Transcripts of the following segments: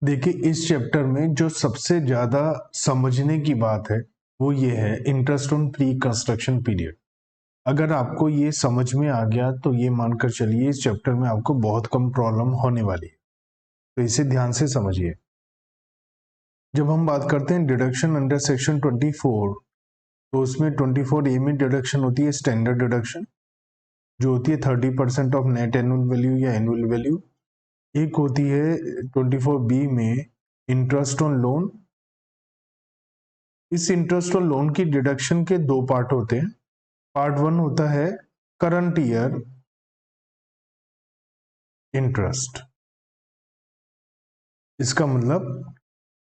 देखिए, इस चैप्टर में जो सबसे ज़्यादा समझने की बात है वो ये है interest on pre construction period. अगर आपको ये समझ में आ गया तो ये मानकर चलिए इस चैप्टर में आपको बहुत कम प्रॉब्लम होने वाली है, तो इसे ध्यान से समझिए। जब हम बात करते हैं डिडक्शन अंडर सेक्शन 24, तो उसमें 24A में डिडक्शन होती है स्टैंडर्ड डिडक्शन, जो होती है 30% ऑफ नेट एनुअल वैल्यू या एनुअल वैल्यू। एक होती है 24B में इंटरेस्ट ऑन लोन। इस इंटरेस्ट और लोन की डिडक्शन के दो पार्ट होते हैं। पार्ट वन होता है करंट ईयर इंटरेस्ट। इसका मतलब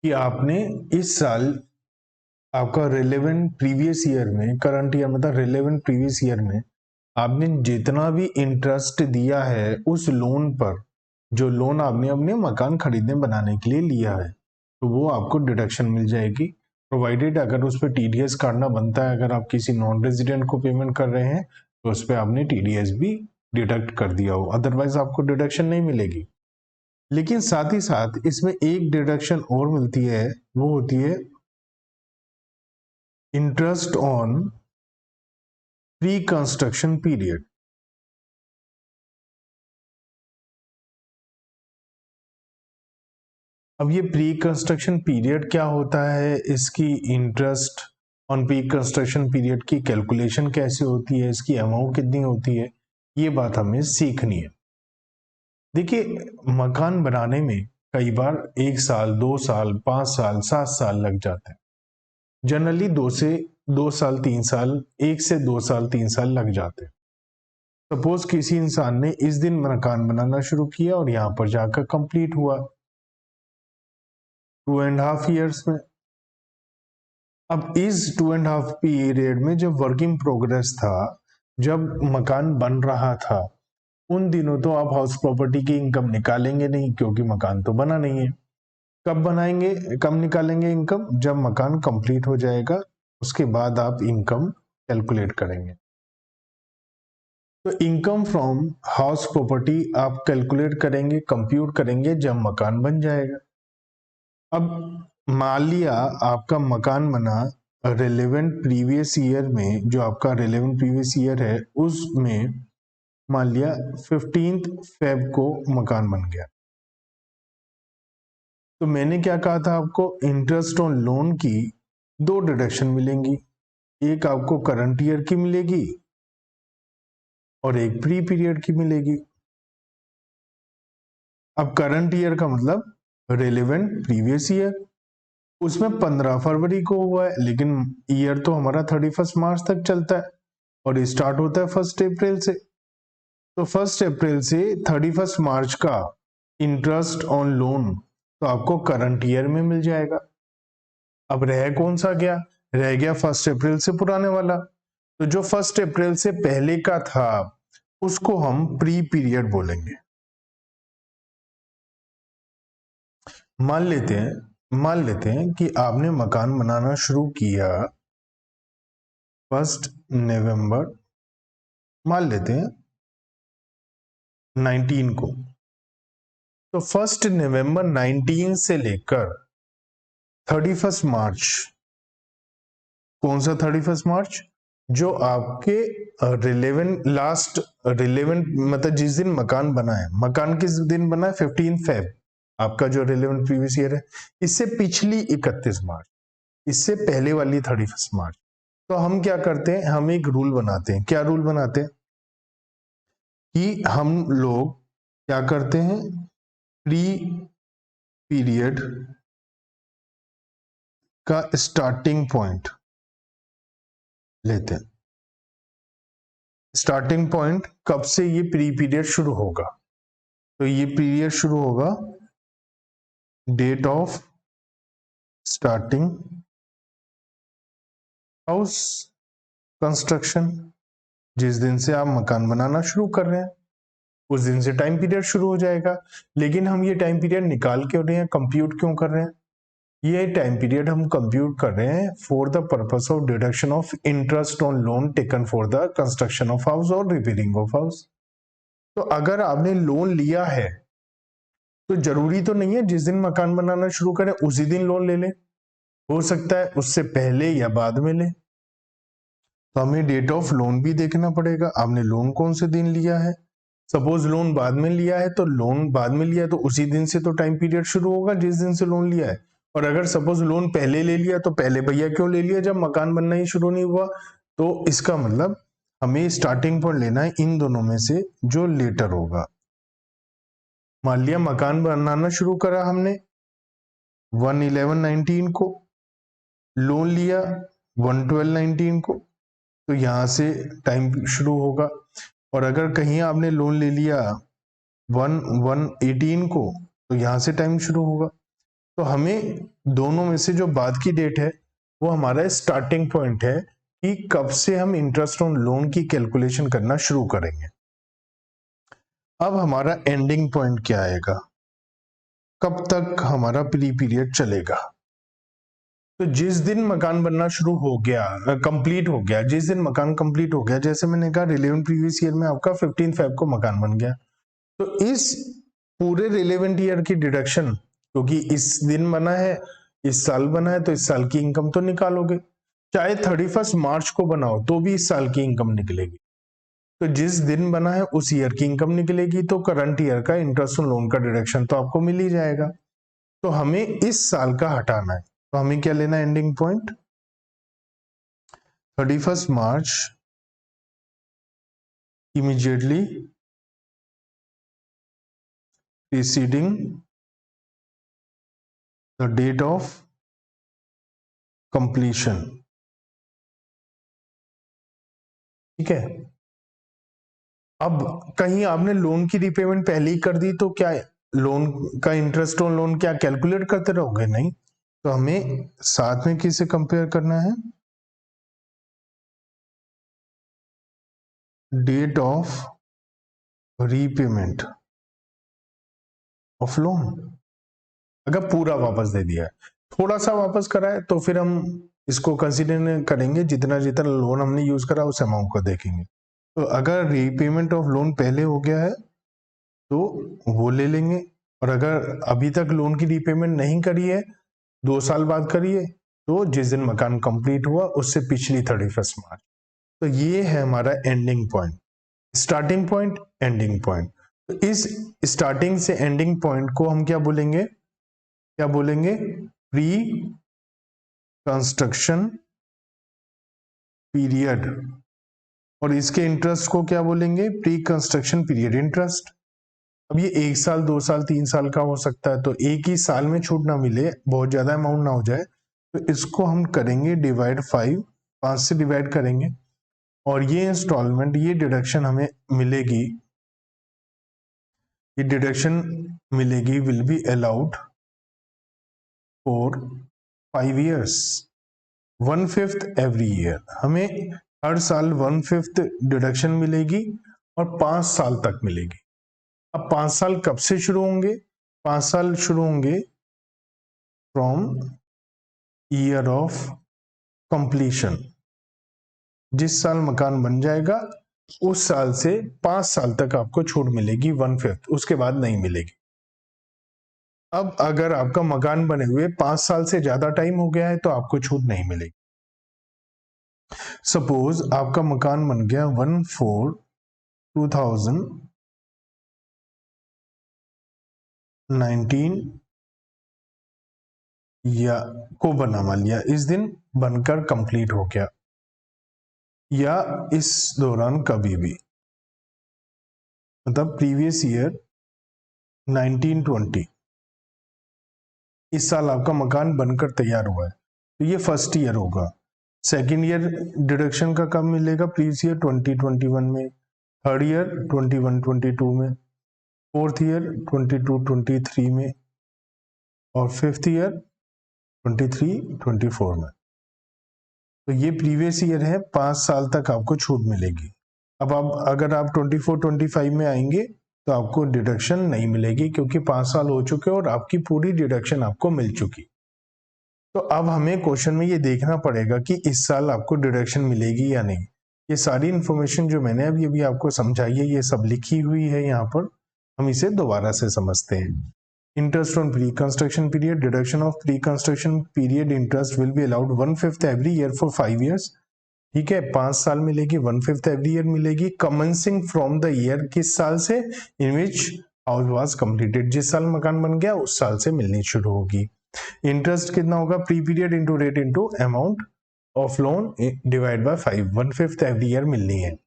कि आपने इस साल आपका रिलेवेंट प्रीवियस ईयर में, करंट ईयर मतलब रिलेवेंट प्रीवियस ईयर में आपने जितना भी इंटरेस्ट दिया है उस लोन पर, जो लोन आपने अपने मकान खरीदने बनाने के लिए लिया है, तो वो आपको डिडक्शन मिल जाएगी, प्रोवाइडेड अगर उस पर टीडीएस काटना बनता है। अगर आप किसी नॉन रेजिडेंट को पेमेंट कर रहे हैं तो उस पर आपने टीडीएस भी डिडक्ट कर दिया हो, अदरवाइज आपको डिडक्शन नहीं मिलेगी। लेकिन साथ ही साथ इसमें एक डिडक्शन और मिलती है, वो होती है interest on pre construction period. अब ये प्री कंस्ट्रक्शन पीरियड क्या होता है, इसकी interest on pre construction period की कैलकुलेशन कैसे होती है, इसकी अमाउंट कितनी होती है, ये बात हमें सीखनी है। देखिए, मकान बनाने में कई बार 1 साल, 2 साल, 5 साल, 7 साल लग जाते हैं। जनरली 2 साल 3 साल, 1 से 2 साल 3 साल लग जाते हैं। सपोज किसी इंसान ने इस दिन मकान बनाना शुरू किया और यहां पर जाकर कंप्लीट हुआ 2.5 ईयर्स में। अब इस 2.5 पीरियड में जब वर्क इन प्रोग्रेस था, जब मकान बन रहा था, उन दिनों तो आप हाउस प्रॉपर्टी की इनकम निकालेंगे नहीं, क्योंकि मकान तो बना नहीं है। कब बनाएंगे, कब निकालेंगे इनकम? जब मकान कंप्लीट हो जाएगा, उसके बाद आप इनकम कैलकुलेट करेंगे। तो इनकम फ्रॉम हाउस प्रॉपर्टी आप कैलकुलेट करेंगे, कंप्यूट करेंगे जब मकान बन जाएगा। अब मान लिया आपका मकान बना रिलेवेंट प्रीवियस ईयर में, जो आपका रिलेवेंट प्रीवियस ईयर है उसमें मान लिया 15 फेब को मकान बन गया। तो मैंने क्या कहा था आपको, इंटरेस्ट ऑन लोन की दो डिडक्शन मिलेंगी, एक आपको करंट ईयर की मिलेगी और एक प्री पीरियड की मिलेगी। अब करंट ईयर का मतलब रिलेवेंट प्रीवियस ईयर, उसमें 15 फरवरी को हुआ है, लेकिन ईयर तो हमारा 31 मार्च तक चलता है और स्टार्ट होता है 1 अप्रैल से। तो 1 अप्रैल से 31 मार्च का इंटरेस्ट ऑन लोन तो आपको करंट ईयर में मिल जाएगा। अब रह कौन सा गया, रह गया 1 अप्रैल से पुराने वाला। तो जो 1 अप्रैल से पहले का था उसको हम प्री पीरियड बोलेंगे। मान लेते हैं कि आपने मकान बनाना शुरू किया 1 नवंबर, मान लेते हैं 19 को। तो 1 नवंबर 19 से लेकर 31 मार्च, कौन सा 31 मार्च, जो आपके रिलेवेंट लास्ट रिलेवेंट मतलब जिस दिन मकान बना है, मकान किस दिन बना है 15 फेब, आपका जो रिलेवेंट प्रीवियस ईयर है, इससे पिछली 31 मार्च, इससे पहले वाली 31 मार्च। तो हम क्या करते हैं, हम एक रूल बनाते हैं। क्या रूल बनाते हैं कि हम लोग क्या करते हैं, प्री पीरियड का स्टार्टिंग पॉइंट लेते हैं। स्टार्टिंग पॉइंट कब से ये प्री पीरियड शुरू होगा, तो ये पीरियड शुरू होगा date of starting house construction, जिस दिन से आप मकान बनाना शुरू कर रहे हैं उस दिन से टाइम पीरियड शुरू हो जाएगा। लेकिन हम ये टाइम पीरियड निकाल क्यों रहे हैं, कंप्यूट क्यों कर रहे हैं? ये टाइम पीरियड हम कंप्यूट कर रहे हैं for the purpose of deduction of interest on loan taken for the construction of house और रिपेयरिंग ऑफ हाउस। तो अगर आपने लोन लिया है तो जरूरी तो नहीं है जिस दिन मकान बनाना शुरू करें उसी दिन लोन ले लें, हो सकता है उससे पहले या बाद में लें। तो हमें डेट ऑफ लोन भी देखना पड़ेगा, आपने लोन कौन से दिन लिया है। सपोज लोन बाद में लिया है तो लोन बाद में लिया है तो उसी दिन से तो टाइम पीरियड शुरू होगा जिस दिन से लोन लिया है। और अगर सपोज लोन पहले ले लिया तो पहले भैया क्यों ले लिया जब मकान बनना ही शुरू नहीं हुआ। तो इसका मतलब हमें स्टार्टिंग पॉइंट लेना है इन दोनों में से जो लेटर होगा। मान लिया मकान बनाना शुरू करा हमने 1/11/19 को, लोन लिया 1/12/19 को, तो यहां से टाइम शुरू होगा। और अगर कहीं आपने लोन ले लिया 1/1/18 को तो यहां से टाइम शुरू होगा। तो हमें दोनों में से जो बाद की डेट है वो हमारा स्टार्टिंग पॉइंट है कि कब से हम इंटरेस्ट ऑन लोन की कैलकुलेशन करना शुरू करेंगे। अब हमारा एंडिंग पॉइंट क्या आएगा, कब तक हमारा प्री पीरियड चलेगा। तो जिस दिन मकान बनना शुरू हो गया, कंप्लीट हो गया, जिस दिन मकान कंप्लीट हो गया, जैसे मैंने कहा रिलेवेंट प्रीवियस ईयर में आपका 15 फेब को मकान बन गया, तो इस पूरे रिलेवेंट ईयर की डिडक्शन, क्योंकि इस दिन बना है, इस साल बना है, तो इस साल की इनकम तो निकालोगे। चाहे 31 मार्च को बनाओ तो भी इस साल की इनकम निकलेगी। तो जिस दिन बना है उस ईयर की इनकम निकलेगी, तो करंट ईयर का इंटरेस्ट ऑन लोन का डिडक्शन तो आपको मिल ही जाएगा। तो हमें इस साल का हटाना है, तो हमें क्या लेना है ending point 31 March immediately preceding the date of completion। ठीक है। अब कहीं आपने लोन की रीपेमेंट पहले ही कर दी तो क्या लोन का इंटरेस्ट ऑन लोन क्या कैलकुलेट करते रहोगे, नहीं। तो हमें साथ में किसे कंपेयर करना है, date of repayment of loan. अगर पूरा वापस दे दिया है, थोड़ा सा वापस करा है तो फिर हम इसको कंसीडर करेंगे, जितना जितना लोन हमने यूज करा उस अमाउंट को देखेंगे। तो अगर रीपेमेंट ऑफ लोन पहले हो गया है तो वो ले लेंगे, और अगर अभी तक लोन की रीपेमेंट नहीं करी है, 2 साल बाद करी है, तो जिस दिन मकान कंप्लीट हुआ उससे पिछली 31 मार्च। तो ये है हमारा ending point, starting point, ending point. तो इस स्टार्टिंग से एंडिंग पॉइंट को हम क्या बोलेंगे, प्री कंस्ट्रक्शन पीरियड, और इसके इंटरेस्ट को क्या बोलेंगे, प्री कंस्ट्रक्शन पीरियड इंटरेस्ट। अब ये 1 साल 2 साल 3 साल का हो सकता है, तो एक ही साल में छूट ना मिले, बहुत ज्यादा अमाउंट ना हो जाए, तो इसको हम करेंगे डिवाइड 5 से डिवाइड करेंगे, और ये इंस्टॉलमेंट, ये डिडक्शन हमें मिलेगी, ये डिडक्शन मिलेगी will be allowed for 5 years, 1/5 every year. हमें हर साल 1/5 डिडक्शन मिलेगी और 5 साल तक मिलेगी। अब 5 साल कब से शुरू होंगे, 5 साल शुरू होंगे फ्रॉम ईयर ऑफ कंप्लीशन। जिस साल मकान बन जाएगा उस साल से 5 साल तक आपको छूट मिलेगी 1/5, उसके बाद नहीं मिलेगी। अब अगर आपका मकान बने हुए 5 साल से ज्यादा टाइम हो गया है तो आपको छूट नहीं मिलेगी। सपोज आपका मकान बन गया 1/4/2019 या को बना, मान लिया इस दिन बनकर कंप्लीट हो गया, या इस दौरान कभी भी, मतलब प्रीवियस ईयर 1920, इस साल आपका मकान बनकर तैयार हुआ है, तो ये फर्स्ट ईयर होगा। सेकेंड ईयर डिडक्शन का कब मिलेगा, प्रीवियस ईयर 2021 में, थर्ड ईयर 21-22 में, फोर्थ ईयर 22-23 में, और फिफ्थ ईयर 23-24 में। तो ये प्रीवियस ईयर है, 5 साल तक आपको छूट मिलेगी। अब आप अगर आप 24-25 में आएंगे तो आपको डिडक्शन नहीं मिलेगी, क्योंकि 5 साल हो चुके और आपकी पूरी डिडक्शन आपको मिल चुकी। तो अब हमें क्वेश्चन में ये देखना पड़ेगा कि इस साल आपको डिडक्शन मिलेगी या नहीं। ये सारी इंफॉर्मेशन जो मैंने अभी आपको समझाई है, ये सब लिखी हुई है यहाँ पर, हम इसे दोबारा से समझते हैं। Interest on pre construction period, deduction of pre construction period interest will be allowed 1/5 every year for 5 years. ठीक है, 5 साल मिलेगी, 1/5 एवरी ईयर मिलेगी, कमेंसिंग फ्रॉम द ईयर, किस साल से, इन विच हाउस वाज कंप्लीटेड, जिस साल मकान बन गया उस साल से मिलनी शुरू होगी। इंटरेस्ट कितना होगा, pre period into rate into amount of loan divide by 5, 1/5 every year मिलनी है।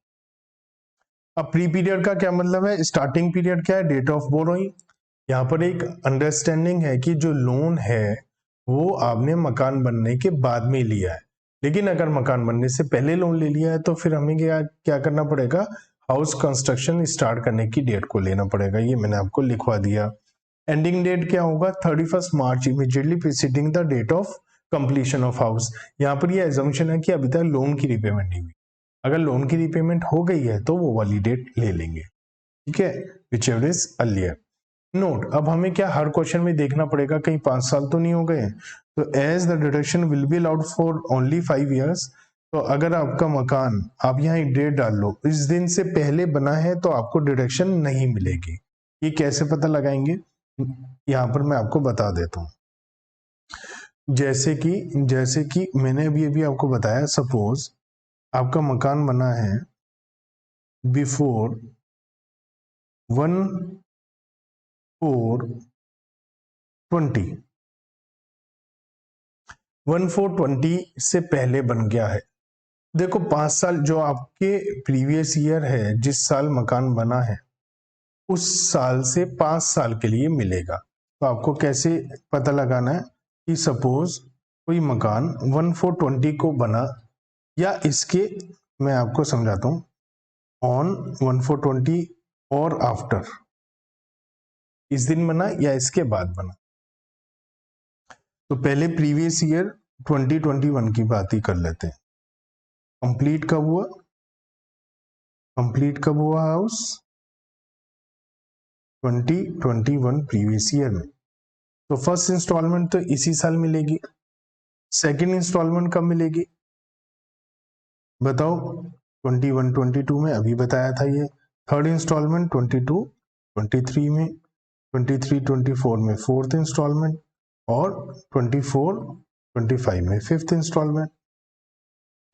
अब प्री पीरियड का क्या मतलब है, स्टार्टिंग पीरियड क्या है, डेट ऑफ बोरोइंग। यहाँ पर एक अंडरस्टैंडिंग है कि जो लोन है वो आपने मकान बनने के बाद में लिया है, लेकिन अगर मकान बनने से पहले लोन ले लिया है तो फिर हमें क्या करना पड़ेगा, हाउस कंस्ट्रक्शन स्टार्ट करने की डेट को लेना पड़ेगा। ये मैंने आपको लिखवा दिया। एंडिंग डेट क्या होगा, 31 March immediately preceding the date of completion of house. यहाँ पर ये एजम्पशन है कि अभी तक लोन की रिपेमेंट नहीं हुई, अगर लोन की रिपेमेंट हो गई है तो वो वाली डेट ले लेंगे। ठीक है, which ever is earlier. Note, अब हमें क्या हर क्वेश्चन में देखना पड़ेगा कहीं 5 साल तो नहीं हो गए। तो as the deduction will be allowed for only 5 years, तो अगर आपका मकान, आप यहाँ एक डेट डाल लो, इस दिन से पहले बना है तो आपको डिडक्शन नहीं मिलेगी। ये कैसे पता लगाएंगे, यहाँ पर मैं आपको बता देता हूँ। जैसे कि मैंने अभी आपको बताया, सपोज आपका मकान बना है बिफोर 1420 से पहले बन गया है। देखो 5 साल जो आपके प्रीवियस ईयर है, जिस साल मकान बना है उस साल से 5 साल के लिए मिलेगा। तो आपको कैसे पता लगाना है कि सपोज कोई मकान 1420 को बना, या इसके मैं आपको समझाता हूं, ऑन 1420 और आफ्टर, इस दिन बना या इसके बाद बना। तो पहले प्रीवियस ईयर 2021 की बात ही कर लेते हैं। कंप्लीट कब हुआ हाउस, 2021 प्रीवियस ईयर में। तो फर्स्ट इंस्टॉलमेंट तो इसी साल मिलेगी, सेकंड इंस्टॉलमेंट कब मिलेगी बताओ, 21-22 में, अभी बताया था ये। थर्ड इंस्टॉलमेंट 22-23 में, 23-24 में फोर्थ इंस्टॉलमेंट, और 24-25 में फिफ्थ इंस्टॉलमेंट।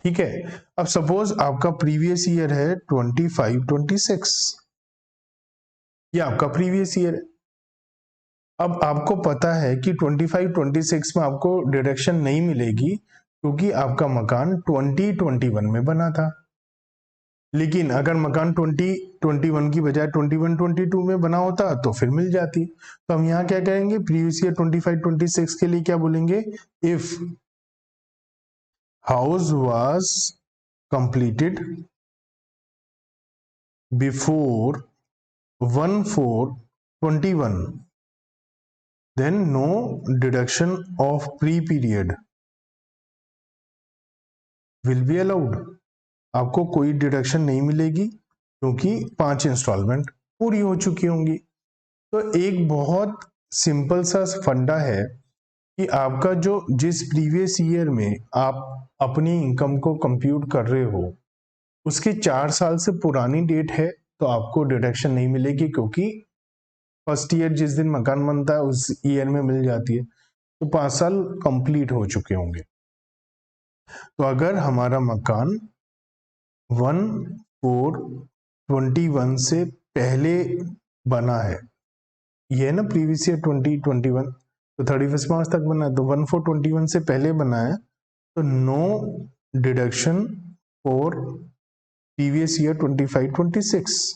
ठीक है, अब सपोज आपका प्रीवियस ईयर है 25-26, ये आपका प्रीवियस ईयर है। अब आपको पता है कि 25-26 में आपको डिडक्शन नहीं मिलेगी क्योंकि आपका मकान 2021 में बना था। लेकिन अगर मकान 2021 की बजाय 21-22 में बना होता तो फिर मिल जाती। तो हम यहाँ क्या करेंगे, प्रीवियस ईयर 25-26 के लिए क्या बोलेंगे, if house was completed before 1/4/21 then no deduction of pre-period will be allowed। आपको कोई डिडक्शन नहीं मिलेगी क्योंकि 5 इंस्टॉलमेंट पूरी हो चुकी होंगी। तो एक बहुत सिंपल सा फंडा है कि आपका जो जिस प्रीवियस ईयर में आप अपनी इनकम को कंप्यूट कर रहे हो उसकी 4 साल से पुरानी डेट है तो आपको डिडक्शन नहीं मिलेगी, क्योंकि फर्स्ट ईयर जिस दिन मकान बनता है उस ईयर में मिल जाती है, तो 5 साल कंप्लीट हो चुके होंगे। तो अगर हमारा मकान 1/4/21 से पहले बना है, ये है ना प्रीवियस ईयर 2021, तो 31 मार्च तक बना है, तो 1/4/21 से पहले बना है तो no deduction for previous year 25-26।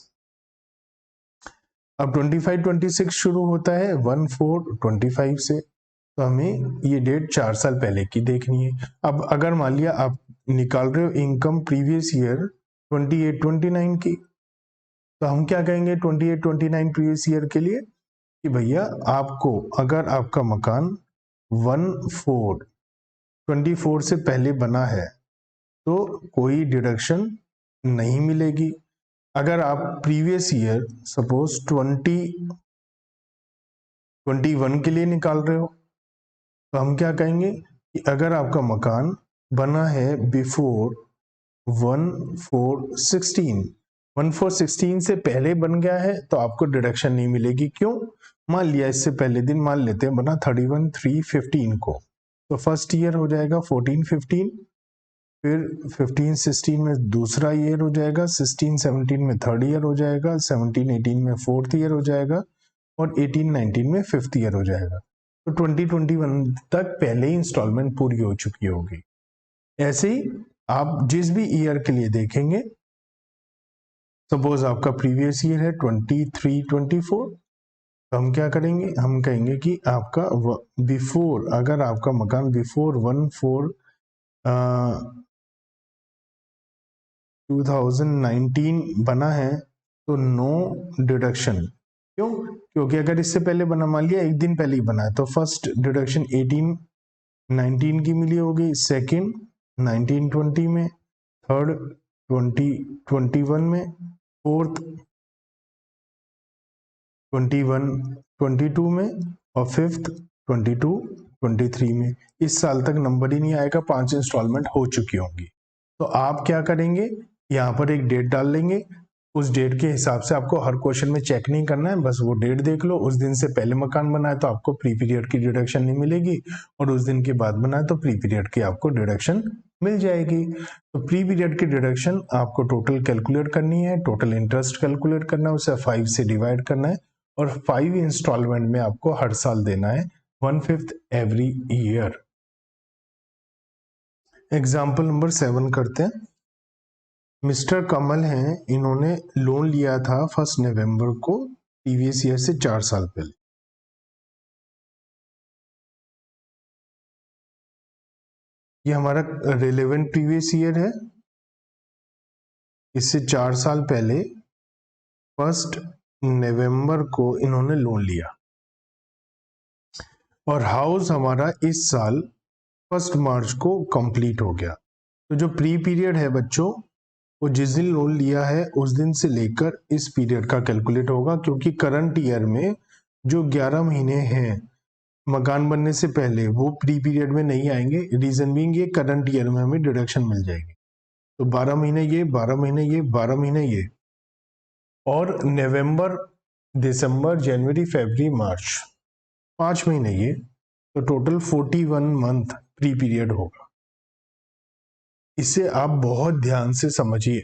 अब 25-26 शुरू होता है 1/4/25 से, तो हमें ये डेट 4 साल पहले की देखनी है। अब अगर मान लिया आप निकाल रहे हो इनकम प्रीवियस ईयर 28-29 की, तो हम क्या कहेंगे 28-29 प्रीवियस ईयर के लिए कि भैया आपको, अगर आपका मकान 1/4/24 से पहले बना है तो कोई डिडक्शन नहीं मिलेगी। अगर आप प्रीवियस ईयर सपोज 2021 के लिए निकाल रहे हो तो हम क्या कहेंगे कि अगर आपका मकान बना है बिफोर 1/4/16 से पहले बन गया है तो आपको डिडक्शन नहीं मिलेगी। क्यों? मान लिया इससे पहले दिन मान लेते हैं बना 31/3/15 को, तो फर्स्ट ईयर हो जाएगा 14/15, फिर 15/16 में दूसरा ईयर हो जाएगा, 16/17 में थर्ड ईयर हो जाएगा, 17/18 में फोर्थ ईयर हो जाएगा और 18/19 में फिफ्थ ईयर हो जाएगा। तो 2021 तक पहले ही इंस्टॉलमेंट पूरी हो चुकी होगी। ऐसे ही आप जिस भी ईयर के लिए देखेंगे, सपोज आपका प्रीवियस ईयर है 23-24, तो हम क्या करेंगे, हम कहेंगे कि आपका बिफोर, अगर आपका मकान बिफोर 1/4/2019 बना है तो नो डिडक्शन। क्यों? क्योंकि अगर इससे पहले बना, मान लिया एक दिन पहले ही बना है, तो फर्स्ट डिडक्शन 18-19 की मिली होगी, सेकेंड 19-20 में, थर्ड 20-21 में, फोर्थ 21-22 में और फिफ्थ 22-23 में। इस साल तक नंबर ही नहीं आएगा, 5 इंस्टॉलमेंट हो चुकी होंगी। तो आप क्या करेंगे, यहाँ पर एक डेट डाल लेंगे, उस डेट के हिसाब से आपको हर क्वेश्चन में चेक नहीं करना है, बस वो डेट देख लो। उस दिन से पहले मकान बना है तो आपको प्री पीरियड की डिडक्शन नहीं मिलेगी, और उस दिन के बाद बना है तो प्री पीरियड की आपको डिडक्शन मिल जाएगी। तो प्री पीरियड की डिडक्शन आपको टोटल कैलकुलेट करनी है, टोटल इंटरेस्ट कैलकुलेट करना है, उसे 5 से डिवाइड करना है और 5 इंस्टॉलमेंट में आपको हर साल देना है 1/5 एवरी ईयर। एग्जाम्पल नंबर 7 करते हैं। मिस्टर कमल हैं, इन्होंने लोन लिया था 1 नवंबर को प्रीवियस ईयर से 4 साल पहले। ये हमारा रिलेवेंट प्रीवियस ईयर है, इससे 4 साल पहले 1 नवंबर को इन्होंने लोन लिया, और हाउस हमारा इस साल 1 मार्च को कंप्लीट हो गया। तो जो प्री पीरियड है बच्चों, वो जिस दिन लोन लिया है उस दिन से लेकर इस पीरियड का कैलकुलेट होगा, क्योंकि करंट ईयर में जो 11 महीने हैं मकान बनने से पहले वो प्री पीरियड में नहीं आएंगे। रीजन बीइंग ये करंट ईयर में हमें डिडक्शन मिल जाएगी। तो 12 महीने ये, 12 महीने ये, 12 महीने ये, और नवंबर, दिसंबर, जनवरी, फरवरी, मार्च, 5 महीने ये, तो टोटल 41 मंथ प्री पीरियड होगा। इसे आप बहुत ध्यान से समझिए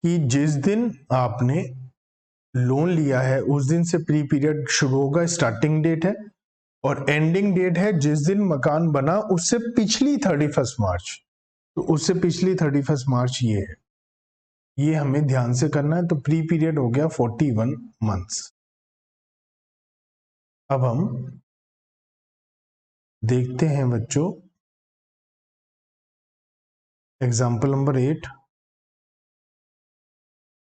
कि जिस दिन आपने लोन लिया है उस दिन से प्री पीरियड शुरू होगा, स्टार्टिंग डेट है, और एंडिंग डेट है जिस दिन मकान बना उससे पिछली 31 मार्च। तो उससे पिछली 31 मार्च ये है, ये हमें ध्यान से करना है। तो प्री पीरियड हो गया 41 मंथ्स। अब हम देखते हैं बच्चों एग्जाम्पल नंबर 8।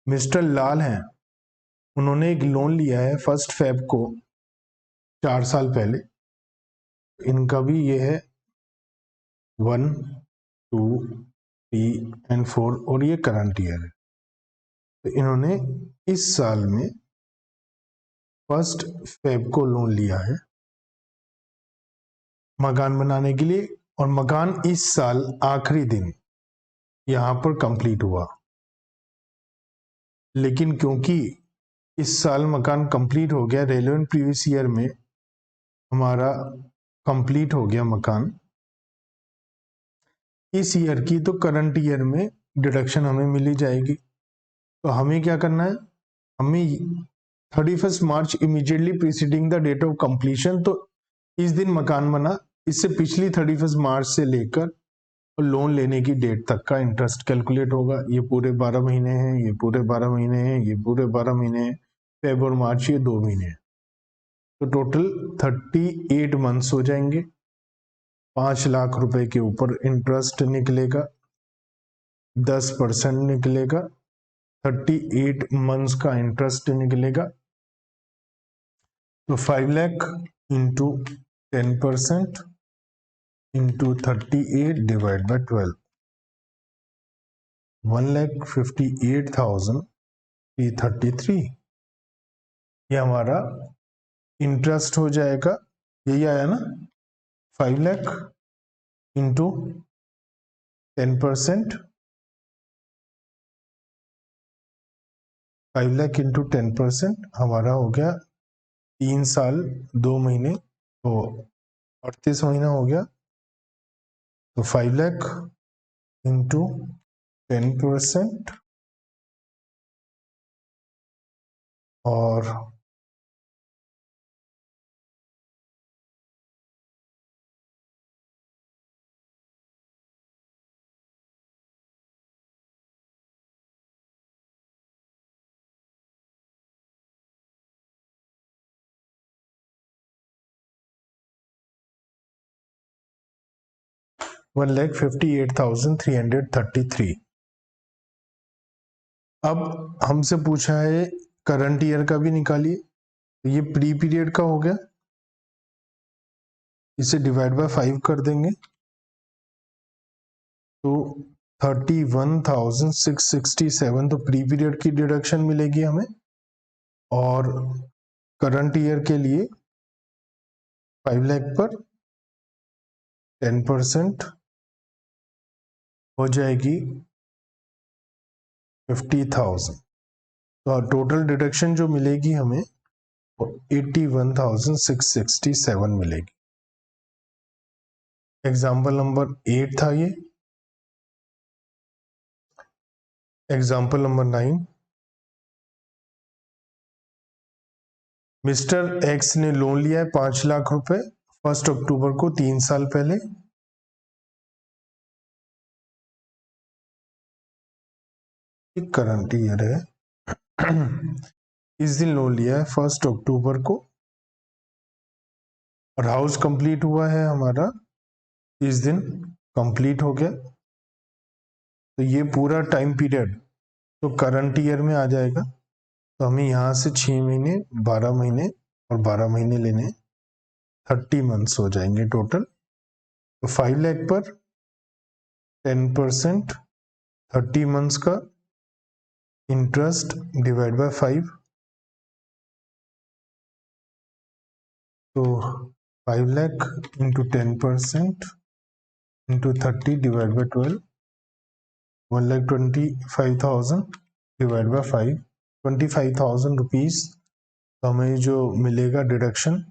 मिस्टर लाल हैं, उन्होंने एक लोन लिया है 1 फेब को 4 साल पहले। इनका भी ये है 1, 2, 3 and 4, और ये करंट ईयर है। तो इन्होंने इस साल में 1 फेब को लोन लिया है मकान बनाने के लिए, और मकान इस साल आखिरी दिन यहां पर कंप्लीट हुआ। लेकिन क्योंकि इस साल मकान कंप्लीट हो गया, रेलेवेंट प्रीवियस ईयर में हमारा कंप्लीट हो गया मकान इस ईयर की, तो करंट ईयर में डिडक्शन हमें मिली जाएगी। तो हमें क्या करना है, हमें 31 March immediately preceding the date of completion, तो इस दिन मकान बना इससे पिछली 31 मार्च से लेकर लोन लेने की डेट तक का इंटरेस्ट कैलकुलेट होगा। ये पूरे 12 महीने हैं, ये पूरे 12 महीने हैं, ये पूरे 12 महीने हैं, फेब और मार्च ये 2 महीने हैं। तो टोटल 38 मंथ्स हो जाएंगे। 5 लाख रुपए के ऊपर इंटरेस्ट निकलेगा, 10% निकलेगा, 38 मंथ्स का इंटरेस्ट निकलेगा। तो 5 lakh into 10% into 38 divide by 12, 1,58,333 ये हमारा इंटरेस्ट हो जाएगा। यही आया ना, 5 लाख इंटू 10%, 5 लाख इंटू 10% हमारा हो गया 3 साल 2 महीने, तो 38 महीना हो गया। तो 5 लाख इंटू 10% और 1,58,333। अब हमसे पूछा है करंट ईयर का भी निकालिए, तो ये प्री पीरियड का हो गया, इसे डिवाइड बाय 5 कर देंगे तो 31,667 तो प्री पीरियड की डिडक्शन मिलेगी हमें। और करंट ईयर के लिए 5 लाख पर 10% हो जाएगी 50,000, तो टोटल डिडक्शन जो मिलेगी हमें वो 81,667 मिलेगी। एग्जाम्पल नंबर 8 था ये। एग्जाम्पल नंबर 9, मिस्टर एक्स ने लोन लिया है 5 लाख रुपए 1 अक्टूबर को 3 साल पहले। करंट ईयर है इस दिन लोन लिया है 1 अक्टूबर को, और हाउस कंप्लीट हुआ है हमारा इस दिन, कंप्लीट हो गया। तो ये पूरा टाइम पीरियड तो करंट ईयर में आ जाएगा। तो हमें यहाँ से 6 महीने 12 महीने और 12 महीने लेने, 30 मंथ्स हो जाएंगे टोटल। तो 5 लाख पर 10% 30 मंथ्स का इंटरेस्ट डिवाइड बाय 5, तो 5 lakh into 10% into 30 divide by 12, 1,25,000 divide by 5, 25,000 rupees तो हमें जो मिलेगा डिडक्शन,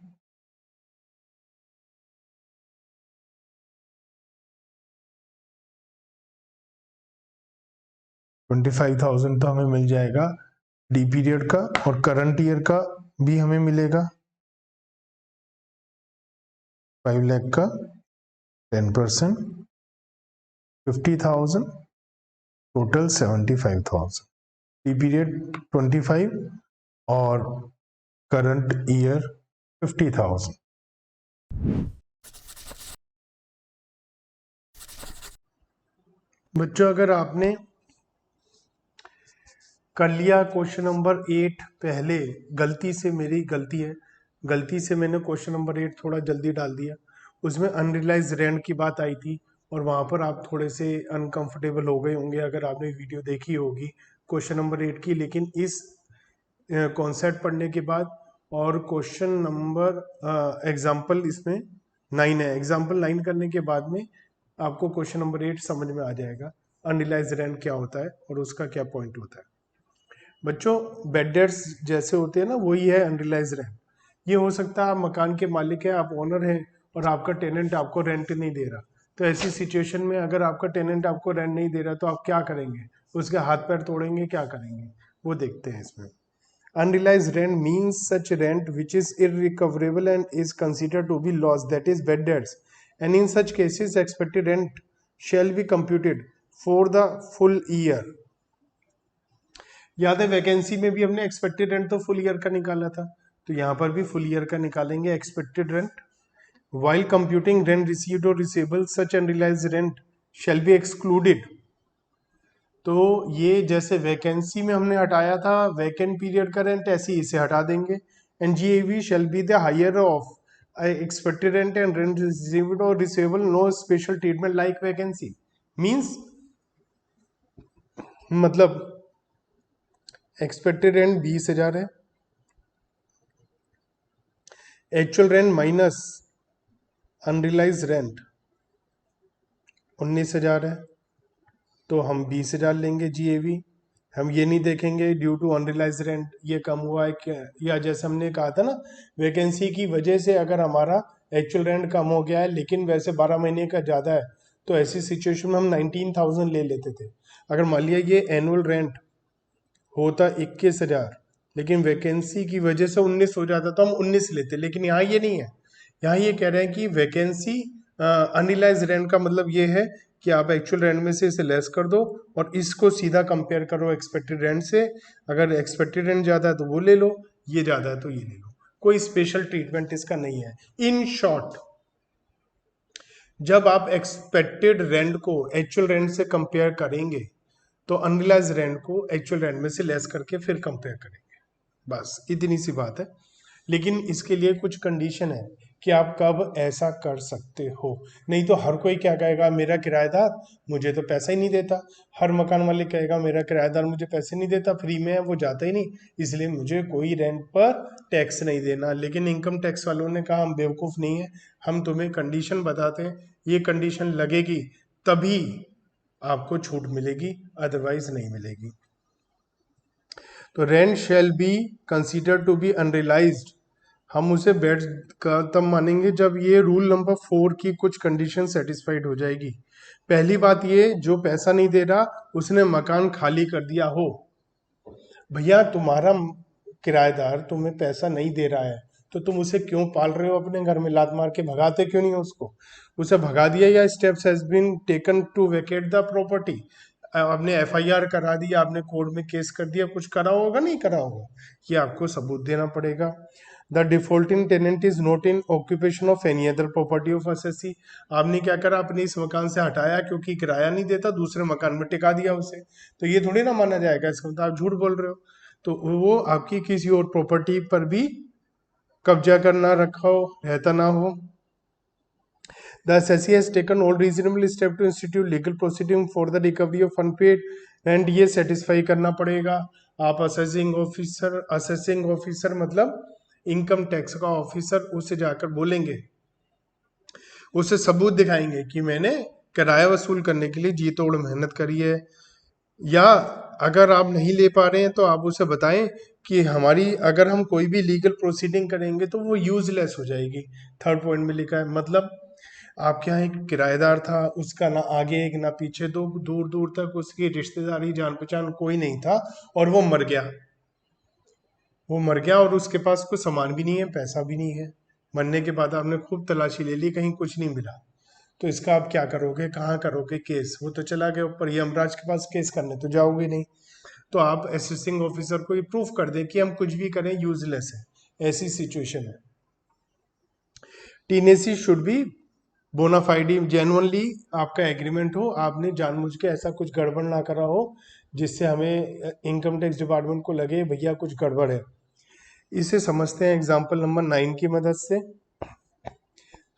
$25,000 तो हमें मिल जाएगा डी पीरियड का, और करंट ईयर का भी हमें मिलेगा 5 लाख का 10% 50,000, टोटल 75,000। डी पीरियड 25 और करंट ईयर 50,000। बच्चों अगर आपने कर लिया क्वेश्चन नंबर 8 पहले, गलती से मेरी गलती है, गलती से मैंने क्वेश्चन नंबर 8 थोड़ा जल्दी डाल दिया, उसमें अनरियलाइज रेंट की बात आई थी और वहाँ पर आप थोड़े से अनकंफर्टेबल हो गए होंगे अगर आपने वीडियो देखी होगी क्वेश्चन नंबर 8 की। लेकिन इस कॉन्सेप्ट पढ़ने के बाद और क्वेश्चन नंबर एग्जाम्पल इसमें 9 है, एग्जाम्पल 9 करने के बाद में आपको क्वेश्चन नंबर 8 समझ में आ जाएगा अनरियलाइज रेंट क्या होता है और उसका क्या पॉइंट होता है। बच्चों बेड डेट्स जैसे होते हैं ना, वही है अनरियलाइज रेंट। ये हो सकता है आप मकान के मालिक हैं, आप ओनर हैं और आपका टेनेंट आपको रेंट नहीं दे रहा। तो ऐसी सिचुएशन में अगर आपका टेनेंट आपको रेंट नहीं दे रहा तो आप क्या करेंगे, उसके हाथ पैर तोड़ेंगे, क्या करेंगे, वो देखते हैं इसमें। Unrealized rent means such rent which is irrecoverable and is considered to be loss, that is bad debts, and in such cases expected rent shall be computed for the full year। याद है vacancy में भी हमने expected rent तो full year का निकाला था, तो यहाँ पर भी फुल ईयर का निकालेंगे expected rent. While computing rent received और receivable such unrealised rent shall be excluded. तो ये जैसे वैकेंसी में हमने हटाया था वैकेंट पीरियड का रेंट, ऐसे ही इसे हटा देंगे। And GAV shall be the higher of expected rent and rent received और receivable, no special treatment like vacancy. Means मतलब एक्सपेक्टेड रेंट 20,000 है, actual rent minus unrealise rent 19,000 है, तो हम 20,000 लेंगे जीएवी। हम ये नहीं देखेंगे ड्यू टू अनरियलाइज रेंट ये कम हुआ है क्या, या जैसे हमने कहा था ना वैकेंसी की वजह से अगर हमारा एक्चुअल रेंट कम हो गया है लेकिन वैसे 12 महीने का ज़्यादा है, तो ऐसी सिचुएशन में हम 19,000 ले लेते थे। अगर मान लिया ये एनुअल रेंट होता 21,000 लेकिन वैकेंसी की वजह से 19 हो जाता तो हम 19 लेते, लेकिन यहाँ ये नहीं है। यहाँ ये कह रहे हैं कि वैकेंसी अनरियलाइज रेंट का मतलब ये है कि आप एक्चुअल रेंट में से इसे लेस कर दो और इसको सीधा कंपेयर करो एक्सपेक्टेड रेंट से। अगर एक्सपेक्टेड रेंट ज़्यादा है तो वो ले लो, ये ज़्यादा है तो ये ले लो, कोई स्पेशल ट्रीटमेंट इसका नहीं है। इन शॉर्ट, जब आप एक्सपेक्टेड रेंट को एक्चुअल रेंट से कंपेयर करेंगे तो अनरियलाइज रेंट को एक्चुअल रेंट में से लेस करके फिर कंपेयर करेंगे, बस इतनी सी बात है। लेकिन इसके लिए कुछ कंडीशन है कि आप कब ऐसा कर सकते हो। नहीं तो हर कोई क्या कहेगा, मेरा किराएदार मुझे तो पैसा ही नहीं देता। हर मकान वाले कहेगा मेरा किराएदार मुझे पैसे नहीं देता, फ्री में है वो जाता ही नहीं, इसलिए मुझे कोई रेंट पर टैक्स नहीं देना। लेकिन इनकम टैक्स वालों ने कहा हम बेवकूफ़ नहीं है, हम तुम्हें कंडीशन बताते हैं, ये कंडीशन लगेगी तभी आपको छूट मिलेगी, अदरवाइज नहीं मिलेगी। तो rent shall be consider to be unrealised, हम उसे बेड का तब मानेंगे जब ये रूल नंबर 4 की कुछ कंडीशन सेटिस्फाइड हो जाएगी। पहली बात ये, जो पैसा नहीं दे रहा उसने मकान खाली कर दिया हो। भैया तुम्हारा किराएदार तुम्हें पैसा नहीं दे रहा है तो तुम उसे क्यों पाल रहे हो अपने घर में, लात मार के भगाते क्यों नहीं हो उसको? उसे भगा दिया या steps has been taken to vacate the property, आपने एफआईआर करा दिया, आपने कोर्ट में केस कर दिया, कुछ करा होगा नहीं करा होगा, ये आपको सबूत देना पड़ेगा। The defaulting tenant is not in occupation of any other property of assessee, आपने क्या करा, अपने इस मकान से हटाया क्योंकि किराया नहीं देता, दूसरे मकान में टिका दिया उसे, तो ये थोड़ी ना माना जाएगा, इसका मतलब आप झूठ बोल रहे हो। तो वो आपकी किसी और प्रॉपर्टी पर भी कब्जा करना रखा हो, रहता ना हो। The assessee has taken all reasonable steps to institute legal proceeding for the recovery of unpaid rent, ये सेटिस्फाई करना पड़ेगा। आप असेसिंग ऑफिसर मतलब इनकम टैक्स का ऑफिसर, उससे जाकर बोलेंगे, उसे सबूत दिखाएंगे कि मैंने किराया वसूल करने के लिए जी तोड़ मेहनत करी है। या अगर आप नहीं ले पा रहे हैं तो आप उसे बताएं कि हमारी अगर हम कोई भी लीगल प्रोसीडिंग करेंगे तो वो यूजलेस हो जाएगी। थर्ड पॉइंट में लिखा है, मतलब आपके यहाँ एक किराएदार था, उसका ना आगे एक ना पीछे, दो दूर दूर तक उसकी रिश्तेदारी जान पहचान कोई नहीं था, और वो मर गया। वो मर गया और उसके पास कोई सामान भी नहीं है, पैसा भी नहीं है। मरने के बाद आपने खूब तलाशी ले ली, कहीं कुछ नहीं मिला, तो इसका आप क्या करोगे, कहाँ करोगे केस? वो तो चला गया ऊपर, यमराज के पास केस करने तो जाओगे नहीं। तो आप असेसिंग ऑफिसर को ये प्रूफ कर दें कि हम कुछ भी करें यूजलेस है, ऐसी सिचुएशन है। टीनेसी शुड बी बोनाफाइडी, जेन्युइनली आपका एग्रीमेंट हो, आपने जानबूझ के ऐसा कुछ गड़बड़ ना करा हो जिससे हमें इनकम टैक्स डिपार्टमेंट को लगे भैया कुछ गड़बड़ है। इसे समझते हैं एग्जाम्पल नंबर 9 की मदद से।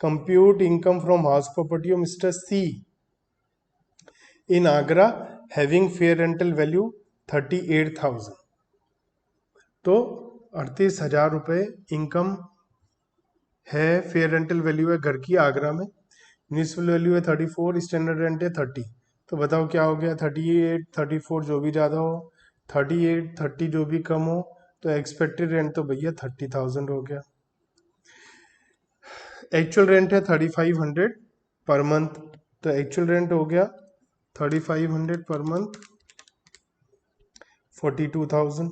Compute income from house property of mister C in Agra having fair rental value 38,000, तो 38,000 रुपये इनकम है, फेयर रेंटल वैल्यू है घर की आगरा में, म्यूनिसिपल वैल्यू है 34, स्टैंडर्ड रेंट है 30। तो बताओ क्या हो गया, 38 34 जो भी ज़्यादा हो, 38 30 जो भी कम हो, तो एक्सपेक्टेड रेंट तो भैया 30,000 हो गया। एक्चुअल रेंट है 3500 पर मंथ, तो एक्चुअल रेंट हो गया 3500 पर मंथ, 42,000।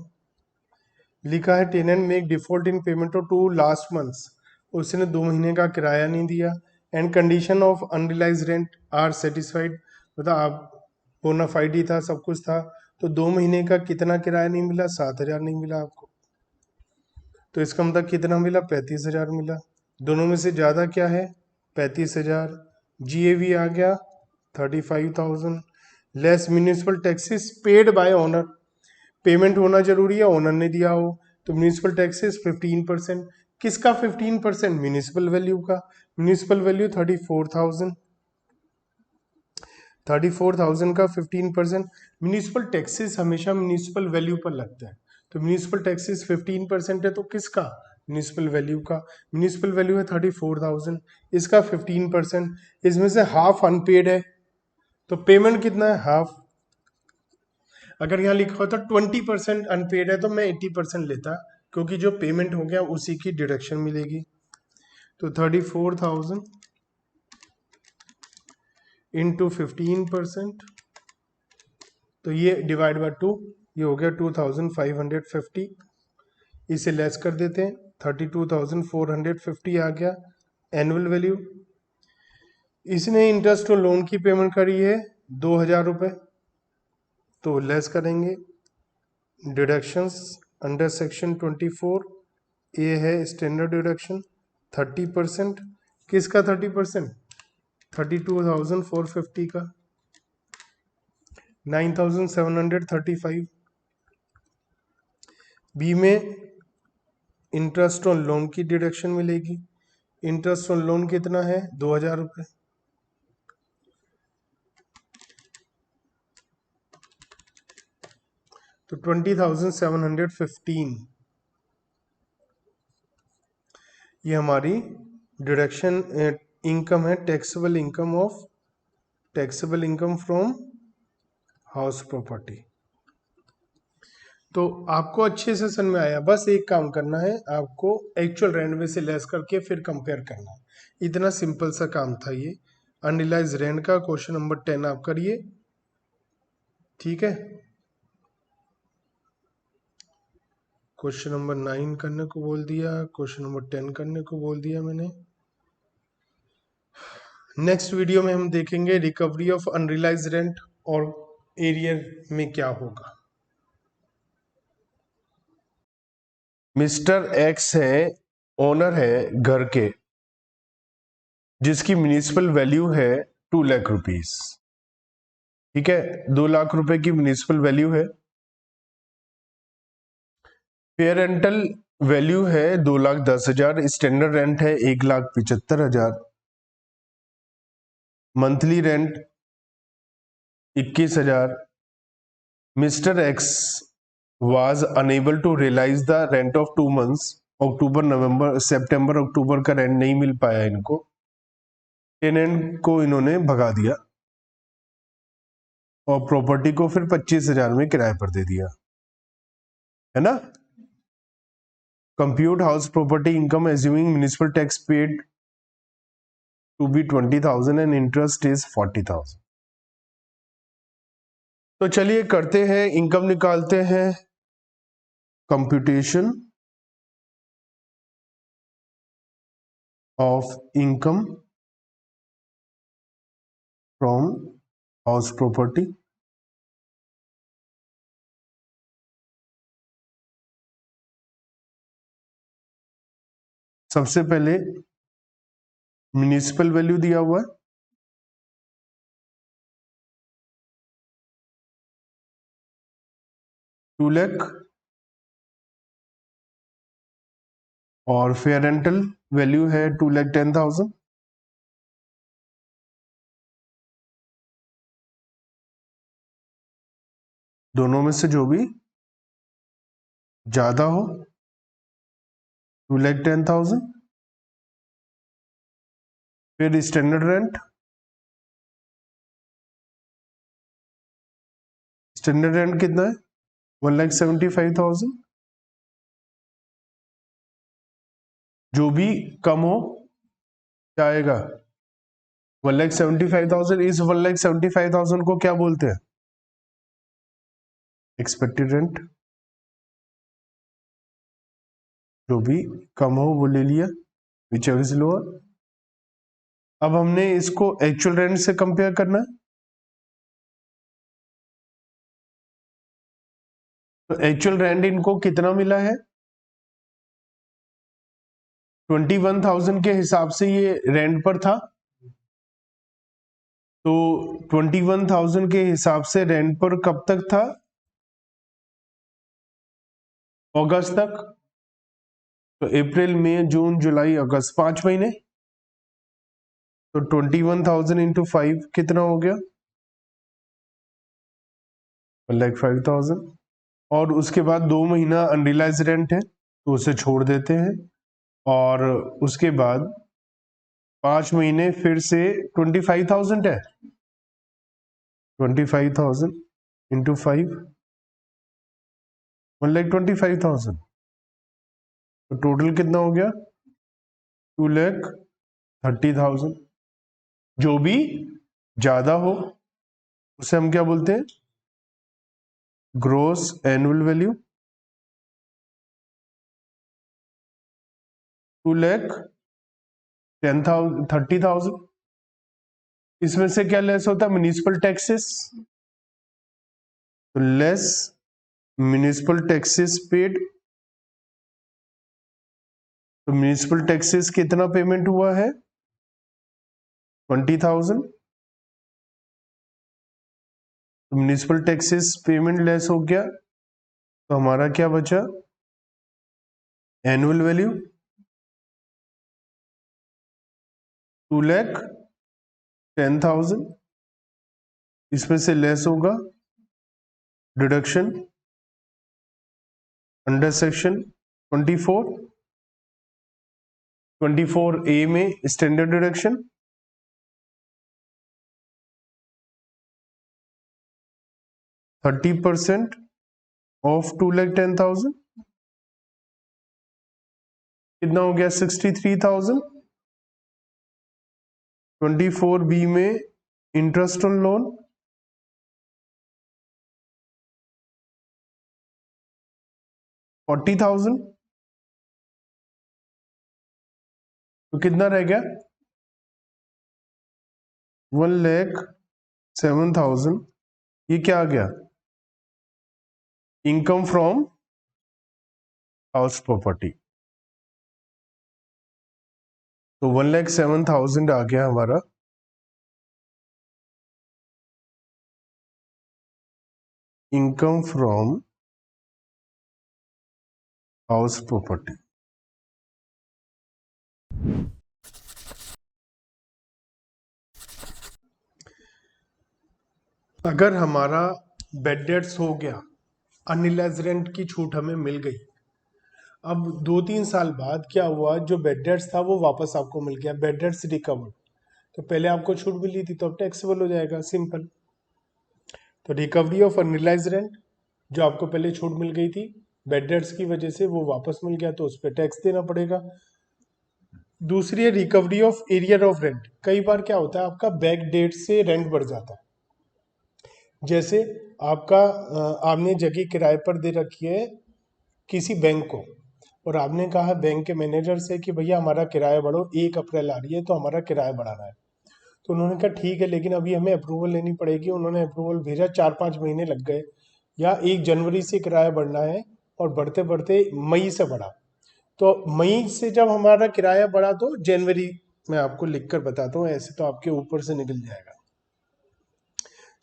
लिखा है tenant make default in payment of 2 last months, उसने 2 महीने का किराया नहीं दिया, and condition of unrealise rent are satisfied, मतलब आप बोनाफाइडी था, सब कुछ था, तो 2 महीने का कितना किराया नहीं मिला, 7,000 नहीं मिला आपको, तो इसका मतलब कितना मिला, 35,000 मिला। दोनों में से ज़्यादा क्या है, 35,000। GAV आ गया 35,000 less municipal taxes paid by owner, payment होना जरूरी है, ओनर ने दिया हो, तो म्यूनिसिपल टैक्सेस 15%, किसका 15%, म्यूनिसिपल वैल्यू का, म्यूनिसिपल वैल्यू 34,000, 34,000 का 15%, म्यूनिसिपल टैक्सेस हमेशा म्यूनिसिपल वैल्यू पर लगता है, तो म्यूनिसिपल टैक्सेस 15% है, तो किसका, म्यूनिसिपल वैल्यू का, म्यूनिसिपल वैल्यू है 34,000, इसका 15%, इसमें से हाफ अनपेड है, तो पेमेंट कितना है, हाफ। अगर यहाँ लिखा होता 20% अनपेड है तो मैं 80% लेता, क्योंकि जो पेमेंट हो गया उसी की डिडक्शन मिलेगी। तो 34,000 इंटू 15%, तो ये डिवाइड बाय 2, ये हो गया 2,550। इसे लेस कर देते हैं, 32,450 आ गया एनुअल वैल्यू। इसने इंटरेस्ट और लोन की पेमेंट करी है 2,000 रुपये, तो लेस करेंगे डिडक्शंस अंडर सेक्शन 24, ये है स्टैंडर्ड डिडक्शन 30%। किसका 30%? 32,450 का 9,735। बी में इंटरेस्ट ऑन लोन की डिडक्शन मिलेगी। इंटरेस्ट ऑन लोन कितना है? 2,000 रुपये। तो 20,715 ये हमारी डिडक्शन इनकम है, taxable income from house property. तो आपको अच्छे से समझ में आया। बस एक काम करना है, आपको एक्चुअल रेंट में से लेस करके फिर कंपेयर करना है। इतना सिंपल सा काम था ये। अनरियलाइज रेंट का क्वेश्चन नंबर 10 आप करिए, ठीक है। क्वेश्चन नंबर 9 करने को बोल दिया, क्वेश्चन नंबर 10 करने को बोल दिया मैंने। नेक्स्ट वीडियो में हम देखेंगे रिकवरी ऑफ अनरियलाइज रेंट और एरियर में क्या होगा। मिस्टर एक्स है, ओनर है घर के, जिसकी म्युनिसिपल वैल्यू है 2 लाख रुपीस। ठीक है, 2 लाख रुपए की म्युनिसिपल वैल्यू है। फेयर रेंटल वैल्यू है 2,10,000। स्टैंडर्ड रेंट है 1,75,000। Monthly rent 21,000। Mister x was unable to realize the rent of 2 months, अक्टूबर नवंबर सितंबर अक्टूबर का रेंट नहीं मिल पाया इनको। टेनेंट को इन्होंने भगा दिया और प्रॉपर्टी को फिर 25,000 में किराए पर दे दिया, है ना। Compute house property income assuming municipal tax paid to be 20,000 and interest is 40,000। तो चलिए करते हैं, इनकम निकालते हैं। Computation of income from house property. सबसे पहले म्युनिसिपल वैल्यू दिया हुआ है, टू लाख, और फेयर रेंटल वैल्यू है 2,10,000। दोनों में से जो भी ज्यादा हो 2,10,000। फिर स्टैंडर्ड रेंट, स्टैंडर्ड रेंट कितना है? 1,75,000। जो भी कम हो जाएगा। 1,75,000, इस 1,75,000 को क्या बोलते हैं? Expected rent. जो भी कम हो वो ले लिया, विच एवर इज लोअर। अब हमने इसको एक्चुअल रेंट से कंपेयर करना है। तो एक्चुअल रेंट इनको कितना मिला है? 21,000 के हिसाब से ये रेंट पर था। तो 21,000 के हिसाब से रेंट पर कब तक था? अगस्त तक। तो अप्रैल मई जून जुलाई अगस्त, 5 महीने। तो 21,000 इंटू 5 कितना हो गया? 1,05,000। और उसके बाद 2 महीना अनरियलाइज रेंट है तो उसे छोड़ देते हैं। और उसके बाद 5 महीने फिर से 25,000 है। 25,000 इंटू 5 1,25,000, तो टोटल कितना हो गया? 2,30,000। जो भी ज्यादा हो उसे हम क्या बोलते हैं? Gross annual value. 2,30,000। इसमें से क्या लेस होता है? Municipal taxes. तो लेस म्युनिसिपल टैक्सेस पेड। तो म्युनिसिपल टैक्सेस कितना पेमेंट हुआ है? 20,000। तो म्युनिसिपल टैक्सेस पेमेंट लेस हो गया, तो हमारा क्या बचा? Annual value 2,10,000। इसमें से लेस होगा डिडक्शन अंडर सेक्शन 24A में स्टैंडर्ड डिडक्शन 30% ऑफ 2,10,000 कितना हो गया? 63,000। 24B में इंटरेस्ट ऑन लोन 40,000। तो कितना रह गया? 1,07,000। ये क्या आ गया? Income from house property. तो 1,07,000 आ गया हमारा इनकम फ्रॉम हाउस प्रॉपर्टी। अगर हमारा बेड डेट्स हो गया, अनरिलाइज रेंट की छूट हमें मिल गई, अब 2-3 साल बाद क्या हुआ, जो बेड डेट्स था वो वापस आपको मिल गया, बेड डेट्स रिकवर्ड, तो पहले आपको छूट मिली थी तो अब टैक्सेबल हो जाएगा, सिंपल। तो रिकवरी ऑफ अनरिलाइज रेंट, जो आपको पहले छूट मिल गई थी बेड डेट्स की वजह से, वो वापस मिल गया तो उस पर टैक्स देना पड़ेगा। दूसरी है recovery of arrear of rent. कई बार क्या होता है, आपका बैक डेट से रेंट बढ़ जाता है। जैसे आपने जगह किराए पर दे रखी है किसी बैंक को, और आपने कहा बैंक के मैनेजर से कि भैया हमारा किराया बढ़ो, 1 अप्रैल आ रही है तो हमारा किराया बढ़ाना है। तो उन्होंने कहा ठीक है, लेकिन अभी हमें अप्रूवल लेनी पड़ेगी। उन्होंने अप्रूवल भेजा, 4-5 महीने लग गए, या 1 जनवरी से किराया बढ़ना है और बढ़ते बढ़ते मई से बढ़ा। तो मई से जब हमारा किराया बढ़ा तो जनवरी, मैं आपको लिखकर बताता हूँ, ऐसे तो आपके ऊपर से निकल जाएगा।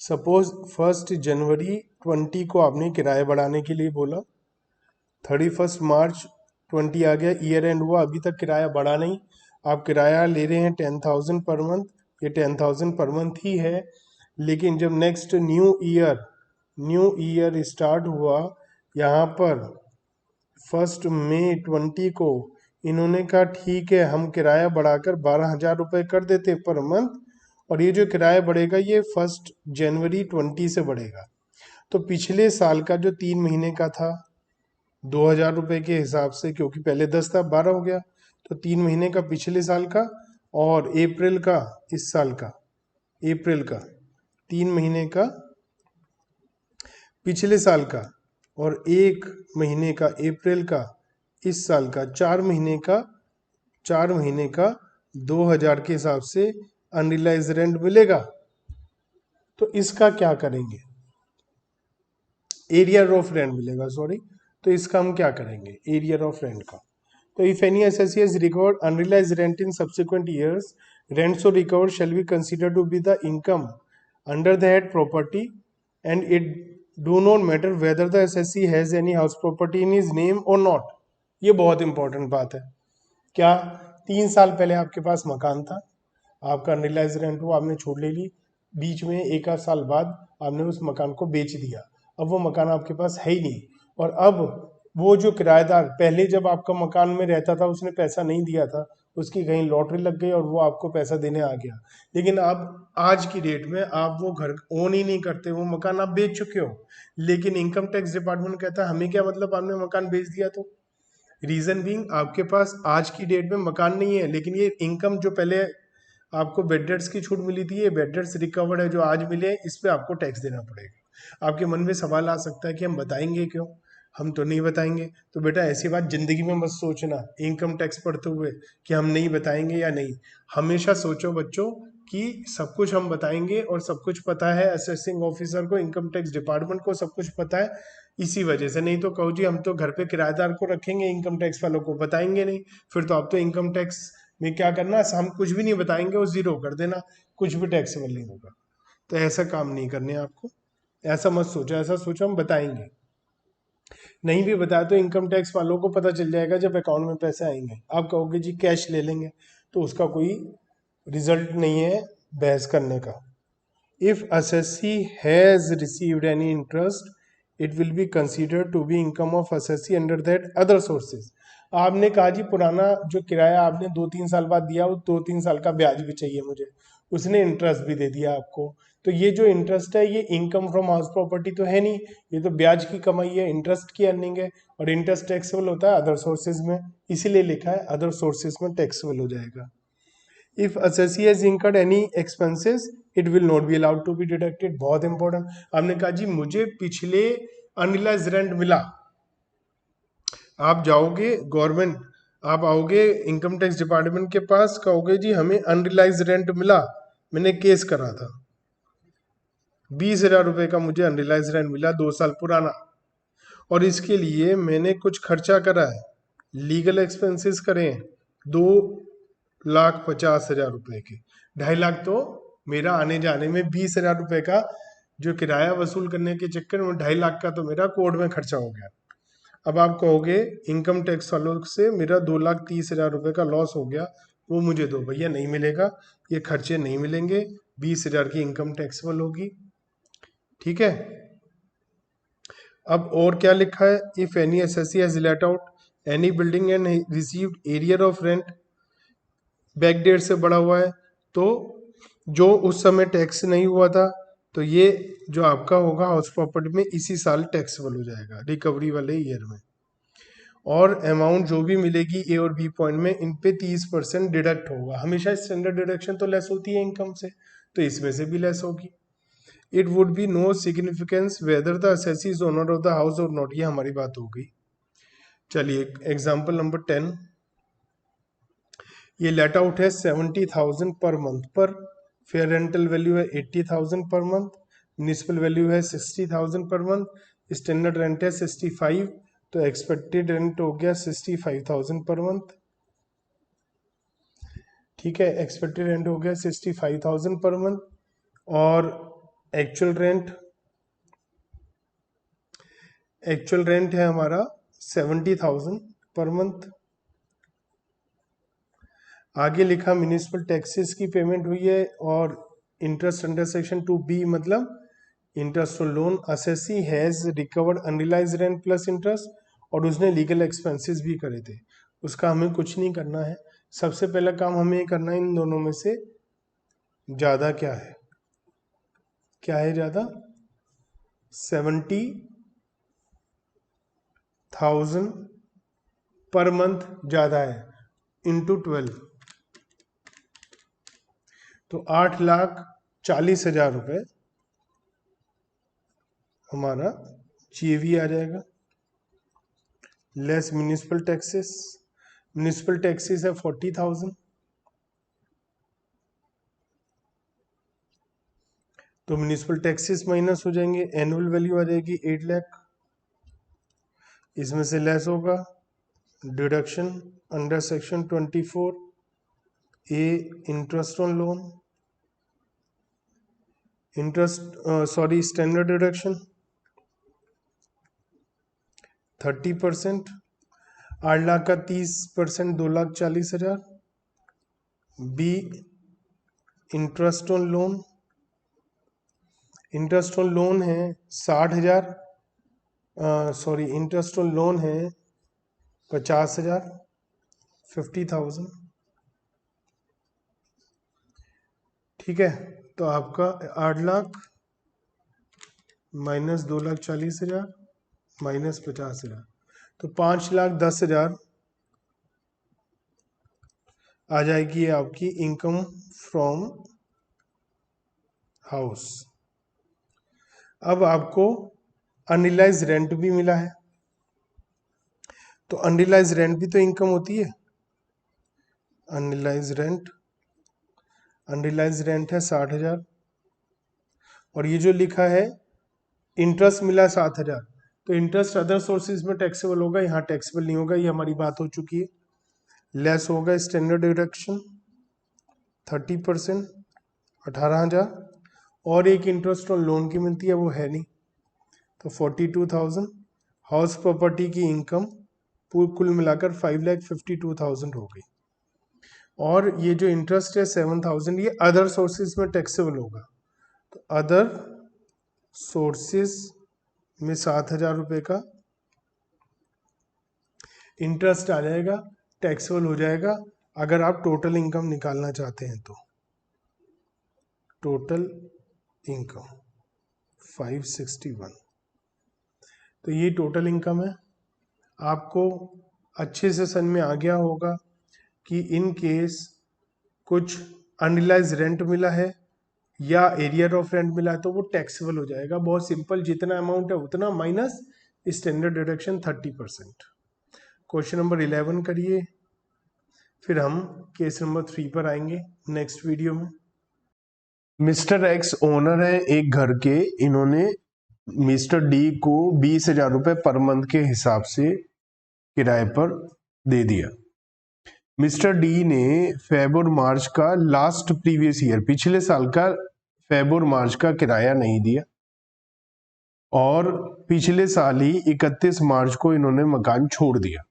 सपोज 1 जनवरी 20 को आपने किराया बढ़ाने के लिए बोला, 31 मार्च 20 आ गया, ईयर एंड हुआ, अभी तक किराया बढ़ा नहीं, आप किराया ले रहे हैं 10,000 पर मंथ, ये 10,000 पर मंथ ही है। लेकिन जब नेक्स्ट न्यू ईयर स्टार्ट हुआ, यहाँ पर 1 मई 20 को इन्होंने कहा ठीक है, हम किराया बढ़ाकर 12,000 रुपये कर देते पर मंथ, और ये जो किराया बढ़ेगा ये 1 जनवरी 20 से बढ़ेगा। तो पिछले साल का जो 3 महीने का था 2,000 रुपये के हिसाब से, क्योंकि पहले 10 था 12 हो गया, तो 3 महीने का पिछले साल का, और अप्रैल का इस साल का, अप्रैल का 3 महीने का पिछले साल का, और 1 महीने का अप्रैल का इस साल का, 4 महीने का 2,000 के हिसाब से अनरिलाइज रेंट मिलेगा। तो इसका क्या करेंगे? एरियर ऑफ रेंट मिलेगा, सॉरी। तो इसका हम क्या करेंगे एरियर ऑफ रेंट का? तो if any SSC has recovered unrealised rent in subsequent years, rent so recovered shall be considered to be the income under the head property, and it do not matter whether the SSC has any house property in his name or not. ये बहुत important बात है। क्या 3 साल पहले आपके पास मकान था, आपका अनरिलाइज रेंट हुआ, आपने छूट ले ली, बीच में 1 साल बाद आपने उस मकान को बेच दिया, अब वो मकान आपके पास है ही नहीं, और अब वो जो किराएदार पहले जब आपका मकान में रहता था उसने पैसा नहीं दिया था, उसकी कहीं लॉटरी लग गई और वो आपको पैसा देने आ गया। लेकिन अब आज की डेट में आप वो घर ओन ही नहीं करते, वो मकान आप बेच चुके हो, लेकिन इनकम टैक्स डिपार्टमेंट कहता है हमें क्या मतलब, आपने मकान बेच दिया तो। रीजन बीइंग आपके पास आज की डेट में मकान नहीं है, लेकिन ये इनकम जो पहले आपको बेड डेट्स की छूट मिली थी, ये बेड डेट्स रिकवर्ड है जो आज मिले, इस पे आपको टैक्स देना पड़ेगा। आपके मन में सवाल आ सकता है कि हम बताएंगे क्यों, हम तो नहीं बताएंगे। तो बेटा ऐसी बात जिंदगी में मत सोचना इनकम टैक्स पढ़ते हुए कि हम नहीं बताएंगे या नहीं। हमेशा सोचो बच्चों कि सब कुछ हम बताएंगे, और सब कुछ पता है असेसिंग ऑफिसर को, इनकम टैक्स डिपार्टमेंट को सब कुछ पता है। इसी वजह से, नहीं तो कहो जी हम तो घर पे किराएदार को रखेंगे, इनकम टैक्स वालों को बताएंगे नहीं, फिर तो आप तो इनकम टैक्स में क्या करना, हम कुछ भी नहीं बताएंगे वो जीरो कर देना, कुछ भी टैक्सेबल नहीं होगा। तो ऐसा काम नहीं करने आपको, ऐसा मत सोचो, ऐसा सोचो हम बताएंगे। नहीं भी बताया तो इनकम टैक्स वालों को पता चल जाएगा जब अकाउंट में पैसे आएंगे। आप कहोगे जी कैश ले लेंगे, तो उसका कोई रिजल्ट नहीं है बहस करने का। If assessee has received any interest, it will be considered to be income of assessee under that other sources। आपने कहा जी पुराना जो किराया आपने 2-3 साल बाद दिया, वो 2-3 साल का ब्याज भी चाहिए मुझे, उसने इंटरेस्ट भी दे दिया आपको। तो ये जो इंटरेस्ट है ये इनकम फ्रॉम हाउस प्रॉपर्टी तो है नहीं, ये तो ब्याज की कमाई है, इंटरेस्ट की अर्निंग है, और इंटरेस्ट टैक्सेबल होता है अदर सोर्सेज में, इसीलिए लिखा है अदर सोर्सेज में टैक्सेबल हो जाएगा। If assessee has incurred any expenses, it will not be allowed to be deducted। बहुत इंपॉर्टेंट। आपने कहा जी मुझे पिछले अनरिलाइज रेंट मिला, आप जाओगे गवर्नमेंट, आप आओगे इनकम टैक्स डिपार्टमेंट के पास, कहोगे जी हमें अनरिलाइज रेंट मिला, मैंने केस करा था, 20,000 रुपए का मुझे अनरिलाइज रेंट मिला 2 साल पुराना, और इसके लिए मैंने कुछ खर्चा करा है, लीगल एक्सपेंसेस करे हैं 2,50,000 रुपए के, 2.5 लाख तो मेरा आने जाने में, 20,000 रुपए का जो किराया वसूल करने के चक्कर में 2.5 लाख का तो मेरा कोर्ट में खर्चा हो गया। अब आप कहोगे इनकम टैक्स वालों से मेरा 2,30,000 रुपए का लॉस हो गया, वो मुझे दो। भैया नहीं मिलेगा, ये खर्चे नहीं मिलेंगे, 20,000 की इनकम टैक्सेबल होगी। ठीक है, अब और क्या लिखा है, if any SSC has let out any building and received arrear of rent, back date से बढ़ा हुआ है, तो जो उस समय टैक्स नहीं हुआ था, तो ये जो आपका होगा हाउस प्रॉपर्टी में इसी साल टैक्सेबल हो जाएगा रिकवरी वाले ईयर में। और अमाउंट जो भी मिलेगी ए और बी पॉइंट में, इन पे 30% डिडक्ट होगा। हमेशा स्टैंडर्ड डिडक्शन तो लेस होती है इनकम से, तो इसमें से भी लेस होगी। It would be no significance whether the assessee is owner of the house और नॉट, ये हमारी बात हो गई। चलिए एग्जाम्पल नंबर 10, ये लेट आउट है 70,000 पर मंथ पर, फेयर रेंटल वैल्यू है 80,000 पर मंथ, म्यूनिसिपल वैल्यू है 60,000 पर मंथ, स्टैंडर्ड रेंट है 65, तो एक्सपेक्टेड रेंट हो गया 65,000 पर मंथ। ठीक है, एक्सपेक्टेड रेंट हो गया 65,000 पर मंथ, और एक्चुअल रेंट है हमारा 70,000 पर मंथ। आगे लिखा म्यूनिसिपल टैक्सेस की पेमेंट हुई है, और इंटरेस्ट अंडर सेक्शन 2B मतलब interest on loan, assessee has recovered unrealised rent plus interest, और उसने लीगल एक्सपेंसेस भी करे थे, उसका हमें कुछ नहीं करना है। सबसे पहला काम हमें ये करना है इन दोनों में से ज्यादा क्या है, क्या है ज्यादा, 70,000 पर मंथ ज्यादा है, इंटू 12, तो 8,40,000 रुपए हमारा जीवी आ जाएगा, less municipal taxes. Municipal taxes है 40,000, तो म्यूनिसिपल टैक्सेस माइनस हो जाएंगे, एनुअल वैल्यू आ जाएगी 8 लाख, इसमें से लेस होगा deduction under section 24A interest on loan, standard deduction 30%, 8 lakh का 30% 2,40,000, B interest on loan, interest on loan है 60,000, इंटरेस्ट ऑन लोन है 50,000, 50,000, ठीक है, तो आपका 8 लाख माइनस 2,40,000 माइनस 50,000, तो 5,10,000 आ जाएगी आपकी इनकम फ्रॉम हाउस। अब आपको अनरियलाइज रेंट भी मिला है, तो अनरियलाइज रेंट भी तो इनकम होती है। अनरियलाइज रेंट है 60,000, और ये जो लिखा है इंटरेस्ट मिला 7,000, तो इंटरेस्ट अदर सोर्सेज में टैक्सेबल होगा, यहाँ टैक्सेबल नहीं होगा, ये हमारी बात हो चुकी है। लेस होगा स्टैंडर्ड डिडक्शन 30%, 18,000, और एक इंटरेस्ट ऑन लोन की मिलती है, वो है नहीं, तो 42,000। हाउस प्रॉपर्टी की इनकम कुल मिलाकर 5,52,000 हो गई, और ये जो इंटरेस्ट है 7,000, ये अदर सोर्सेज में टैक्सेबल होगा, तो अदर सोर्सेज में 7,000 रुपये का इंटरेस्ट आ जाएगा, टैक्सेबल हो जाएगा। अगर आप टोटल इनकम निकालना चाहते हैं तो टोटल इनकम 561, तो ये टोटल इनकम है। आपको अच्छे से समझ में आ गया होगा कि इन केस कुछ अनरियलाइज रेंट मिला है या एरियर ऑफ रेंट मिला है तो वो टैक्सेबल हो जाएगा। बहुत सिंपल, जितना अमाउंट है उतना minus standard deduction 30%। Question number 11 करिए, फिर हम केस नंबर 3 पर आएंगे नेक्स्ट वीडियो में। मिस्टर एक्स ओनर है एक घर के, इन्होंने मिस्टर डी को 20,000 रुपये पर मंथ के हिसाब से किराए पर दे दिया। मिस्टर डी ने फेब और मार्च का लास्ट प्रीवियस ईयर, पिछले साल का फेब और मार्च का किराया नहीं दिया, और पिछले साल ही 31 मार्च को इन्होंने मकान छोड़ दिया।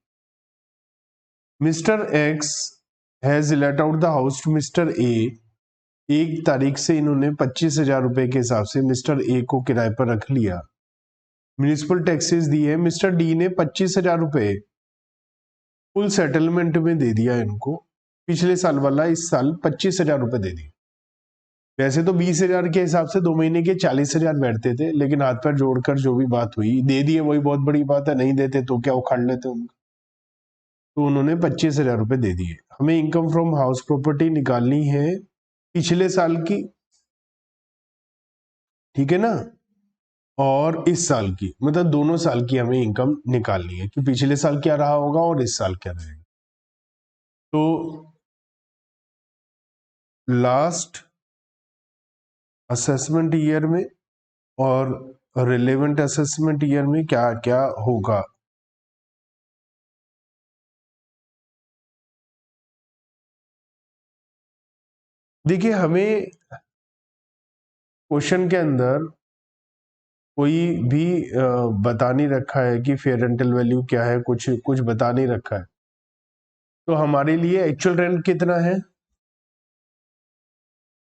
Mister X has let out the house to mister A, 1 तारीख से इन्होंने 25,000 रुपए के हिसाब से मिस्टर ए को किराए पर रख लिया। म्यूनिसिपल टैक्सेस दिए, मिस्टर डी ने 25,000 रुपए फुल सेटलमेंट में दे दिया इनको, पिछले साल वाला इस साल 25,000 रुपए दे दिए। वैसे तो 20,000 के हिसाब से 2 महीने के 40,000 बैठते थे, लेकिन हाथ पैर जोड़कर जो भी बात हुई दे दिए, वही बहुत बड़ी बात है। नहीं देते तो क्या उखाड़ लेते उनका, तो उन्होंने 25,000 रुपए दे दिए। हमें इनकम फ्रॉम हाउस प्रॉपर्टी निकालनी है पिछले साल की, ठीक है ना, और इस साल की, मतलब दोनों साल की हमें इनकम निकालनी है कि पिछले साल क्या रहा होगा और इस साल क्या रहेगा। तो लास्ट असेसमेंट ईयर में और रिलेवेंट असेसमेंट ईयर में क्या क्या होगा। देखिए, हमें क्वेश्चन के अंदर कोई भी बता नहीं रखा है कि फेयर रेंटल वैल्यू क्या है, कुछ बता नहीं रखा है। तो हमारे लिए एक्चुअल रेंट कितना है,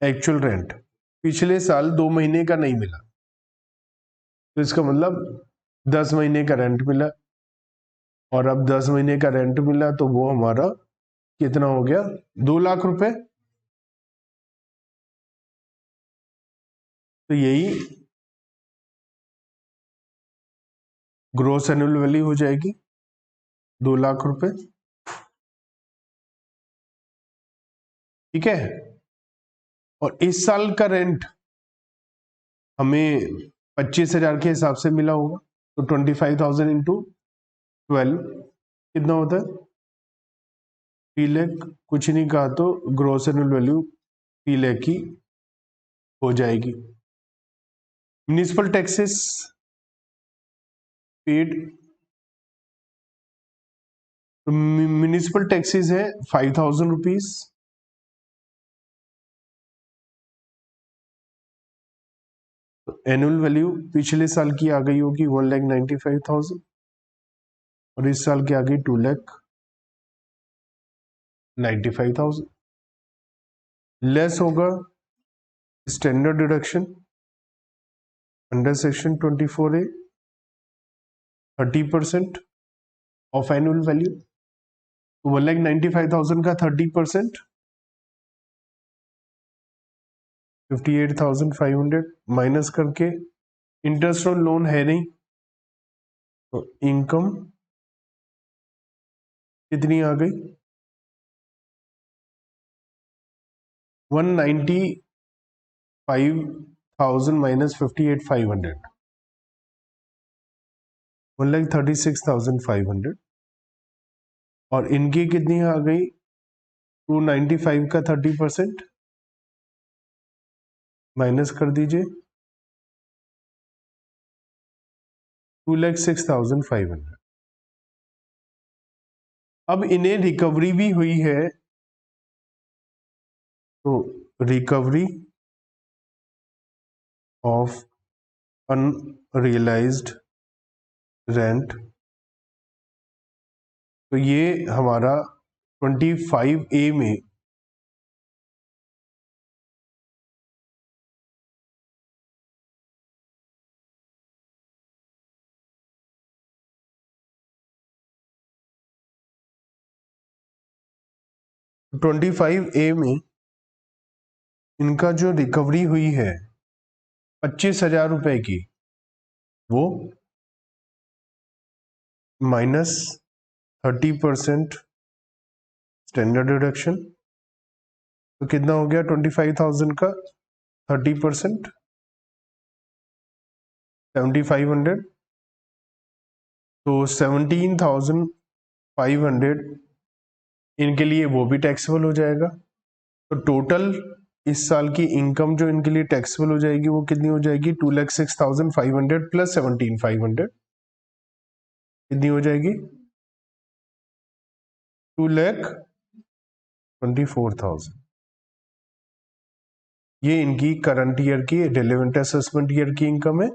एक्चुअल रेंट पिछले साल 2 महीने का नहीं मिला, तो इसका मतलब 10 महीने का रेंट मिला, और अब 10 महीने का रेंट मिला तो वो हमारा कितना हो गया, 2 लाख रुपए। तो यही ग्रोस एनुअल वैल्यू हो जाएगी 2 लाख रुपए, ठीक है। और इस साल का रेंट हमें 25,000 के हिसाब से मिला होगा, तो 25,000 इंटू 12 कितना होता है, 3 लाख। कुछ नहीं कहा तो ग्रोस एनुअल वैल्यू 3 लाख की हो जाएगी। म्युनिसिपल टैक्सेस पेड, तो म्युनिसिपल टैक्सेस है 5,000 रुपीज, एनुअल वैल्यू पिछले साल की आ गई होगी 1,95,000, और इस साल की आ गई 2,95,000। लेस होगा standard deduction under section 24A 30% of annual value, 1,95,000 का 30% 58,500 माइनस करके इंटरेस्ट ऑन लोन है नहीं, तो इनकम कितनी आ गई 195,000 माइनस 58,500 1,36,500 और इनकी कितनी आ गई 295 का 30% माइनस कर दीजिए 2,06,500। अब इन्हें रिकवरी भी हुई है, तो रिकवरी ऑफ अनरियलाइज्ड रेंट, तो ये हमारा 25A में इनका जो रिकवरी हुई है 25,000 रुपए की, वो माइनस 30% स्टैंडर्ड डिडक्शन, तो कितना हो गया 25,000 का 30% 7,500, तो 17,500 इनके लिए वो भी टैक्सेबल हो जाएगा। तो टोटल इस साल की इनकम जो इनके लिए टैक्सेबल हो जाएगी वो कितनी हो जाएगी 2,06,500 प्लस 17,500 कितनी हो जाएगी 2,24,000। ये इनकी करंट ईयर की रिलेवेंट असेसमेंट ईयर की इनकम है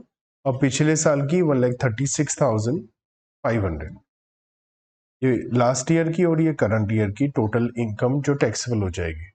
और पिछले साल की 1,36,500 ये लास्ट ईयर की और ये करंट ईयर की टोटल इनकम जो टैक्सेबल हो जाएगी।